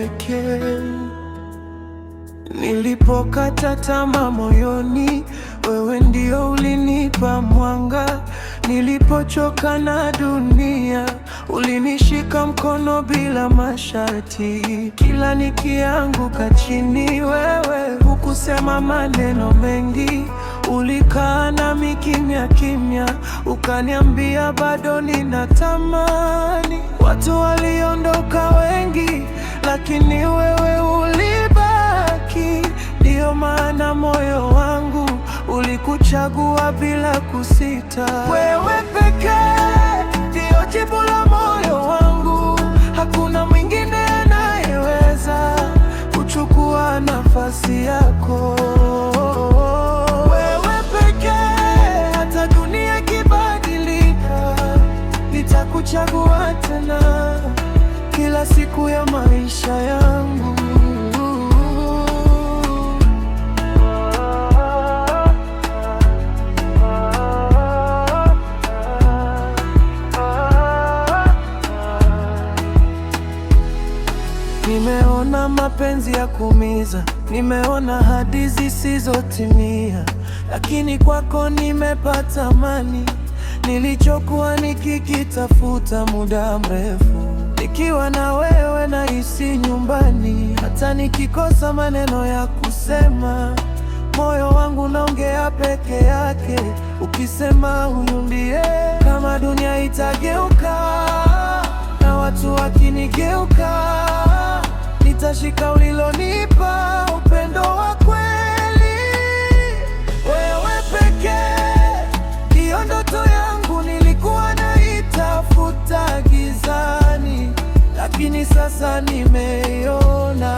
pekee. Nilipokata tamaa moyoni, wewe ndio ulinipa mwanga. Nilipochoka na dunia, ulinishika mkono bila masharti. Kila nikianguka chini, wewe hukusema maneno mengi. Ulikaa nami kimya kimya, ukaniambia bado ninatamani. Watu waliondoka wengi, lakini wewe ulibaki. Ndiyo maana moyo wangu ulikuchagua bila kusita. Wewe pekee ndiyo jibu la moyo wangu, hakuna mwingine anayeweza kuchukua nafasi yako. Wewe pekee, hata dunia ikibadilika, nitakuchagua tena kila siku ya maisha yangu. Nimeona mapenzi ya kuumiza, nimeona ahadi zisizotimia, lakini kwako nimepata amani. Nilichokuwa nikikitafuta muda mrefu, nikiwa na wewe nahisi nyumbani. Hata nikikosa maneno ya kusema, moyo wangu unaongea peke yake, ukisema huyu ndiye. Kama dunia itageuka na watu wakinigeuka, nitashika ulilonipa, upendo wa kweli. Wewe pekee ndiyo ndoto yangu, nilikuwa naitafuta gizani, lakini sasa nimeiona.